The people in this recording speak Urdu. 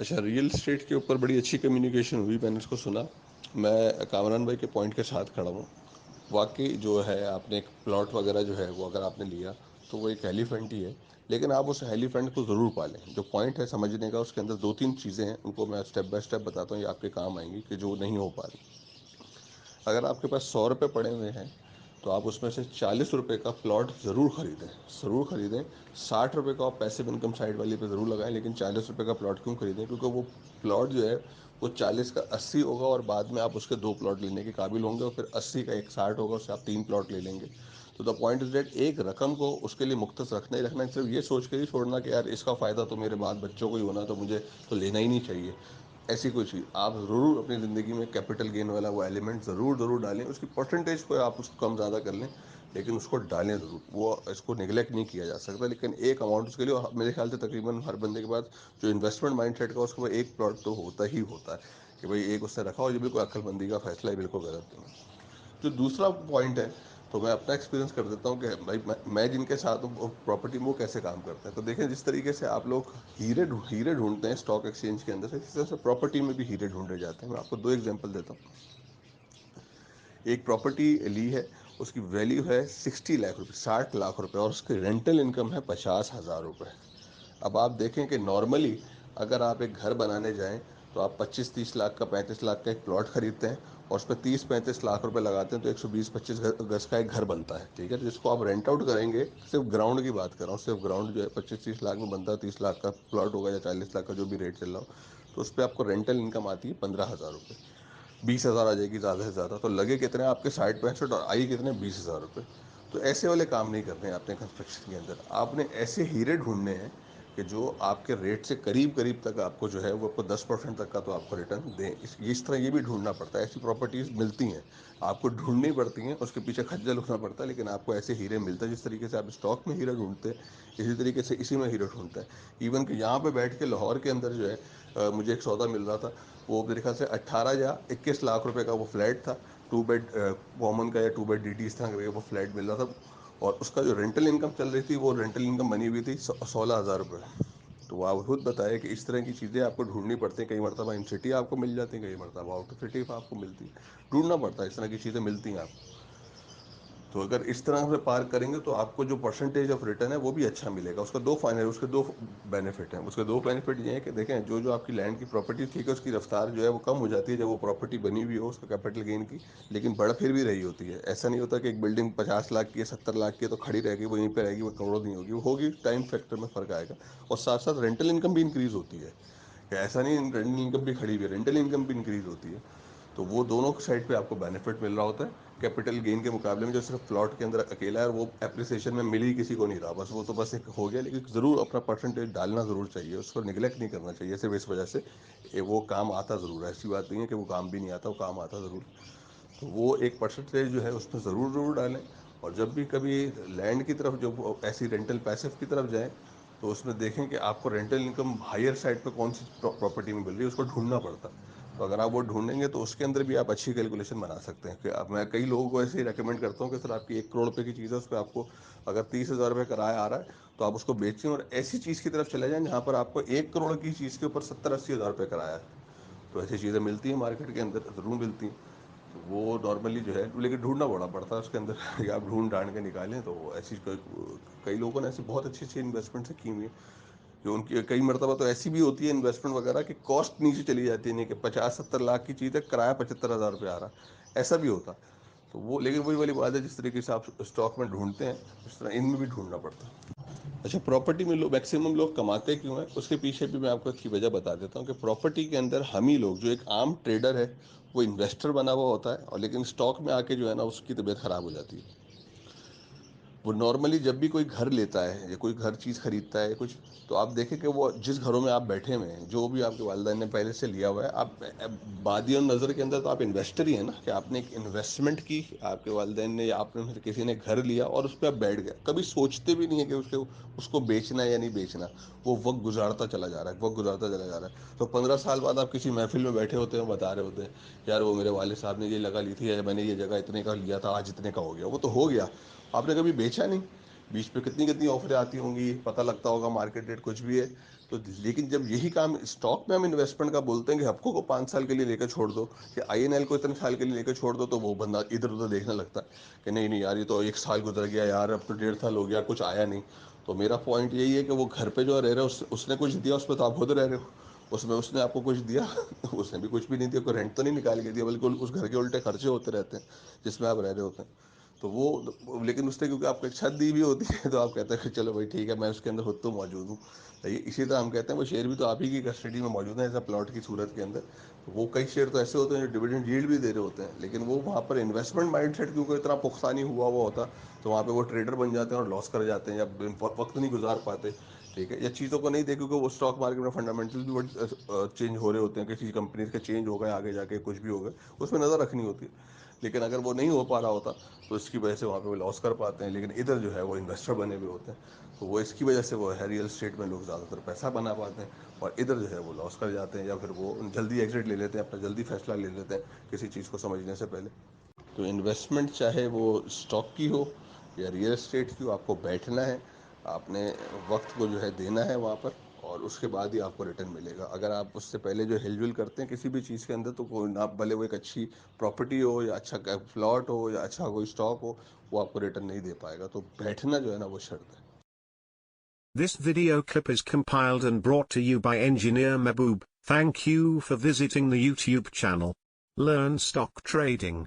اچھا، ریئل اسٹیٹ کے اوپر بڑی اچھی کمیونیکیشن ہوئی، میں نے اس کو سنا. میں کامران بھائی کے پوائنٹ کے ساتھ کھڑا ہوں. واقعی جو ہے آپ نے ایک پلاٹ وغیرہ جو ہے وہ اگر آپ نے لیا تو وہ ایک ایلیفنٹ ہی ہے، لیکن آپ اس ایلیفنٹ کو ضرور پالیں. جو پوائنٹ ہے سمجھنے کا، اس کے اندر 2-3 چیزیں ہیں، ان کو میں اسٹیپ بائی اسٹیپ بتاتا ہوں، یہ آپ کے کام آئیں گی کہ جو نہیں ہو پا رہی. اگر آپ کے پاس 100 روپے پڑے ہوئے ہیں تو آپ اس میں سے 40 روپے کا پلاٹ ضرور خریدیں، ضرور خریدیں. 60 روپے کو آپ پیسیو انکم سائڈ والی پہ ضرور لگائیں، لیکن 40 روپے کا پلاٹ کیوں خریدیں؟ کیونکہ وہ پلاٹ جو ہے وہ 40 کا 80 ہوگا، اور بعد میں آپ اس کے 2 پلاٹ لینے کے قابل ہوں گے، اور پھر 80 کا ایک 60 ہوگا، اس سے آپ 3 پلاٹ لے لیں گے. تو دا پوائنٹ از دیٹ ایک رقم کو اس کے لیے مختص رکھنا ہی رکھنا ہے. صرف یہ سوچ کے ہی چھوڑنا کہ یار اس کا فائدہ تو میرے بعد بچوں کو ہی ہونا، تو مجھے تو لینا ہی نہیں چاہیے. ایسی کوئی چیز آپ ضرور اپنی زندگی میں کیپٹل گین والا وہ ایلیمنٹ ضرور ڈالیں. اس کی پرسنٹیج کو آپ اس کو کم زیادہ کر لیں، لیکن اس کو ڈالیں ضرور. وہ اس کو نگلیکٹ نہیں کیا جا سکتا، لیکن ایک اماؤنٹ اس کے لیے. اور میرے خیال سے تقریباً ہر بندے کے پاس جو انویسٹمنٹ مائنڈ سیٹ کا اس کو ایک پلاٹ تو ہوتا ہی ہوتا ہے کہ بھائی ایک اس نے رکھا ہو. یہ بالکل عقل مندی کا فیصلہ ہے، بالکل غلط نہیں. جو دوسرا پوائنٹ ہے تو میں اپنا ایکسپیرینس کر دیتا ہوں کہ بھائی میں جن کے ساتھ ہوں پراپرٹی میں وہ کیسے کام کرتے ہیں. تو دیکھیں جس طریقے سے آپ لوگ ہیرے ڈھونڈتے ہیں اسٹاک ایکسچینج کے اندر سے، اسی طرح سے پراپرٹی میں بھی ہیرے ڈھونڈے جاتے ہیں. میں آپ کو 2 ایگزامپل دیتا ہوں. ایک پراپرٹی لی ہے، اس کی ویلیو ہے 60 لاکھ روپے، 60 لاکھ روپے، اور اس کی رینٹل انکم ہے 50,000 روپے. اب آپ دیکھیں کہ نارملی اگر آپ ایک گھر بنانے جائیں تو آپ 25-30 لاکھ کا، 35 لاکھ کا ایک پلاٹ خریدتے ہیں، اور اس پہ 30-35 لاکھ روپے لگاتے ہیں، تو 120-25 گز کا ایک گھر بنتا ہے. ٹھیک ہے، جس کو آپ رینٹ آؤٹ کریں گے، صرف گراؤنڈ کی بات کر رہا ہوں، صرف گراؤنڈ جو ہے 25-30 لاکھ میں بنتا ہے. 30 لاکھ کا پلاٹ ہوگا یا 40 لاکھ کا جو بھی ریٹ چل رہا ہو، تو اس پہ آپ کو رینٹل انکم آتی ہے 15,000 روپے. 20,000 آ جائے گی زیادہ سے زیادہ. تو لگے کتنے آپ کے 60-65 اور آئی کتنے 20,000 روپے. تو ایسے والے کام نہیں کرنے ہیں آپ نے کنسٹرکشن کے اندر. آپ نے ایسے ہیرے ڈھونڈنے ہیں کہ جو آپ کے ریٹ سے قریب تک آپ کو جو ہے وہ 10% تک کا تو آپ کو ریٹرن دیں. اس طرح یہ بھی ڈھونڈنا پڑتا ہے. ایسی پراپرٹیز ملتی ہیں، آپ کو ڈھونڈنی پڑتی ہیں، اس کے پیچھے خجل اٹھنا پڑتا ہے، لیکن آپ کو ایسے ہیرے ملتے ہیں. جس طریقے سے آپ اسٹاک میں ہیرا ڈھونڈتے ہیں، اسی طریقے سے اسی میں ہیرا ڈھونڈتا ہے. ایون کہ یہاں پہ بیٹھ کے لاہور کے اندر جو ہے مجھے ایک سودا مل رہا تھا، وہ میرے خیال سے 18 یا 21 لاکھ روپے کا وہ فلیٹ تھا. 2 بیڈ کامن کا یا 2 بیڈ ڈی ٹی اس طرح وہ فلیٹ مل رہا تھا. اور اس کا جو رینٹل انکم چل رہی تھی، وہ رینٹل انکم بنی ہوئی تھی 16,000 روپے. تو آپ خود بتائیں کہ اس طرح کی چیزیں آپ کو ڈھونڈنی پڑتی ہیں. کئی مرتبہ ان سٹی آپ کو مل جاتی ہیں، کئی مرتبہ آؤٹ آف سٹی آپ کو ملتی ہے. ڈھونڈنا پڑتا ہے، اس طرح کی چیزیں ملتی ہیں آپ کو. تو اگر اس طرح سے پار کریں گے تو آپ کو جو پرسنٹیج آف ریٹرن ہے وہ بھی اچھا ملے گا. اس کا اس کے 2 بینیفٹ ہیں. اس کے 2 بینیفٹ یہ ہیں کہ دیکھیں جو آپ کی لینڈ کی پراپرٹی ٹھیک ہے، اس کی رفتار جو ہے وہ کم ہو جاتی ہے جب وہ پراپرٹی بنی ہوئی ہو اس کا کیپٹل گین کی، لیکن بڑھ پھر بھی رہی ہوتی ہے. ایسا نہیں ہوتا کہ ایک بلڈنگ 50 لاکھ کی ہے، 70 لاکھ کی ہے تو کھڑی رہے گی، وہ یہیں پہ رہے گی، وہ کروڑوں نہیں ہوگی. وہ ہوگی، ٹائم فیکٹر میں فرق آئے گا. اور ساتھ ساتھ رینٹل انکم بھی انکریز ہوتی ہے. کہ ایسا نہیں رینٹل انکم بھی کھڑی ہوئی ہے، رینٹل انکم بھی انکریز ہوتی ہے. تو وہ دونوں سائڈ پہ آپ کو بینیفٹ مل رہا ہوتا ہے کیپٹل گین کے مقابلے میں. جو صرف پلاٹ کے اندر اکیلا ہے، وہ اپریسیشن میں مل ہی کسی کو نہیں رہا، بس وہ تو بس ایک ہو گیا. لیکن ضرور اپنا پرسنٹیج ڈالنا ضرور چاہیے، اس کو نگلیکٹ نہیں کرنا چاہیے صرف اس وجہ سے. وہ کام آتا ضرور ہے، ایسی بات نہیں ہے کہ وہ کام بھی نہیں آتا، وہ کام آتا ضرور. تو وہ ایک پرسنٹیج جو ہے اس میں ضرور ڈالیں. اور جب بھی کبھی لینڈ کی طرف جو ایسی رینٹل پیسو کی طرف جائیں تو اس میں دیکھیں کہ آپ کو رینٹل انکم ہائر سائڈ پہ کون سی پراپرٹی میں مل رہی ہے، اس کو ڈھونڈنا پڑتا ہے. تو اگر آپ وہ ڈھونڈیں گے تو اس کے اندر بھی آپ اچھی کیلکولیشن بنا سکتے ہیں. کہ اب میں کئی لوگوں کو ایسے ہی ریکمنڈ کرتا ہوں کہ سر آپ کی 1 کروڑ روپے کی چیز ہے، اس پہ آپ کو اگر 30,000 روپے کرایہ آ رہا ہے تو آپ اس کو بیچیں اور ایسی چیز کی طرف چلے جائیں جہاں پر آپ کو 1 کروڑ کی چیز کے اوپر 70-80 ہزار روپے کرایہ ہے. تو ایسی چیزیں ملتی ہیں مارکیٹ کے اندر، ضرور ملتی ہیں. تو وہ نارملی جو ہے، لیکن ڈھونڈنا بڑا پڑتا ہے اس کے اندر. یا آپ ڈھونڈ کے نکالیں تو ایسی کئی لوگوں نے ایسی بہت اچھی انویسٹمنٹ کی ہوئی ہیں. جو ان کی کئی مرتبہ تو ایسی بھی ہوتی ہے انویسٹمنٹ وغیرہ کہ کاسٹ نیچے چلی جاتی ہے. نہیں کہ 50-70 لاکھ کی چیز ہے، کرایہ 75,000 روپے آ رہا ہے، ایسا بھی ہوتا. تو وہ لیکن وہی والی بات ہے، جس طریقے سے آپ اسٹاک میں ڈھونڈتے ہیں اس طرح ان میں بھی ڈھونڈنا پڑتا ہے. اچھا، پراپرٹی میں میکسیمم لوگ کماتے کیوں ہیں؟ اس کے پیچھے بھی میں آپ کو اس کی وجہ بتا دیتا ہوں. کہ پراپرٹی کے اندر ہم ہی لوگ، جو ایک عام ٹریڈر ہے وہ انویسٹر بنا ہوا ہوتا ہے، اور لیکن اسٹاک میں آ کے جو ہے نا اس کی طبیعت خراب ہو جاتی ہے. وہ نارملی جب بھی کوئی گھر لیتا ہے یا کوئی گھر چیز خریدتا ہے کچھ، تو آپ دیکھیں کہ وہ جس گھروں میں آپ بیٹھے ہوئے ہیں، جو بھی آپ کے والدین نے پہلے سے لیا ہوا ہے، آپ بادی اور نظر کے اندر تو آپ انویسٹر ہی ہیں نا. کہ آپ نے ایک انویسٹمنٹ کی، آپ کے والدین نے یا آپ نے کسی نے گھر لیا اور اس پہ آپ بیٹھ گئے. کبھی سوچتے بھی نہیں ہے کہ اس کو بیچنا ہے یا نہیں بیچنا. وہ وقت گزارتا چلا جا رہا ہے، وقت گزارتا چلا جا رہا ہے. تو 15 سال بعد آپ کسی محفل میں بیٹھے ہوتے ہیں، بتا رہے ہوتے ہیں یار وہ میرے والد صاحب نے یہ جگہ لی تھی، میں نے یہ جگہ اتنے کا لیا تھا، آج اتنے کا ہو گیا. وہ تو ہو گیا، آپ نے کبھی بیچا نہیں. بیچ پہ کتنی آفریں آتی ہوں گی، پتہ لگتا ہوگا مارکیٹ ریٹ کچھ بھی ہے. تو لیکن جب یہی کام اسٹاک میں ہم انویسٹمنٹ کا بولتے ہیں کہ ہپکو کو 5 سال کے لیے لے کر چھوڑ دو یا آئی این ایل کو اتنے سال کے لیے لے کر چھوڑ دو، تو وہ بندہ ادھر ادھر دیکھنے لگتا ہے کہ نہیں نہیں یار یہ تو 1 سال گزر گیا یار، اب تو 1.5 سال ہو گیا کچھ آیا نہیں. تو میرا پوائنٹ یہی ہے کہ وہ گھر پہ جو رہ رہا ہے اس نے کچھ دیا، اس پہ تو آپ خود رہ رہے ہو، اس میں اس نے آپ کو کچھ دیا اس نے بھی کچھ بھی نہیں دیا، کوئی رینٹ تو نہیں نکال کے دیا، بلکہ اس گھر کے الٹے خرچے ہوتے رہتے ہیں جس میں آپ رہ رہے ہوتے ہیں. تو وہ لیکن اس نے کیونکہ آپ کو ایک چھت دی بھی ہوتی ہے تو آپ کہتے ہیں کہ چلو بھائی ٹھیک ہے میں اس کے اندر خود تو موجود ہوں. اسی طرح ہم کہتے ہیں وہ شیئر بھی تو آپ ہی کی کسٹڈی میں موجود ہیں ایسا پلاٹ کی صورت کے اندر. وہ کئی شیئر تو ایسے ہوتے ہیں جو ڈویڈنڈ ییلڈ بھی دے رہے ہوتے ہیں، لیکن وہ وہاں پر انویسٹمنٹ مائنڈ سیٹ کیونکہ اتنا پختہ نہیں ہوا ہوتا، تو وہاں پہ وہ ٹریڈر بن جاتے ہیں اور لاس کر جاتے ہیں یا وقت نہیں گزار پاتے. ٹھیک ہے، یا چیزوں کو نہیں دیکھو کہ وہ اسٹاک مارکیٹ میں فنڈامنٹل بھی چینج ہو رہے ہوتے ہیں، کسی کمپنیز کے چینج ہو گئے آگے جا کے کچھ بھی ہو گئے، اس میں نظر رکھنی ہوتی ہے. لیکن اگر وہ نہیں ہو پا رہا ہوتا تو اس کی وجہ سے وہاں پہ وہ لاس کر پاتے ہیں. لیکن ادھر جو ہے وہ انویسٹر بنے ہوئے ہوتے ہیں، تو وہ اس کی وجہ سے وہ ہے ریئل اسٹیٹ میں لوگ زیادہ تر پیسہ بنا پاتے ہیں، اور ادھر جو ہے وہ لاس کر جاتے ہیں یا پھر وہ جلدی ایگزٹ لے لیتے ہیں، اپنا جلدی فیصلہ لے لیتے ہیں کسی چیز کو سمجھنے سے پہلے. تو انویسٹمنٹ چاہے وہ اسٹاک کی ہو یا ریئل اسٹیٹ کی ہو، آپ کو بیٹھنا ہے، آپ نے وقت کو جو ہے دینا ہے وہاں پر، اور اس کے بعد ہی آپ کو ریٹرن ملے گا. اگر آپ اس سے پہلے جو ہل جل کرتے ہیں کسی بھی چیز کے اندر، تو آپ بھلے وہ ایک اچھی پراپرٹی ہو یا اچھا پلاٹ ہو یا اچھا کوئی اسٹاک ہو، وہ آپ کو ریٹرن نہیں دے پائے گا. تو بیٹھنا جو ہے نا وہ شرط ہے. This video clip is compiled and brought to you by Engineer Mehboob. Thank you for visiting the YouTube channel. Learn stock trading.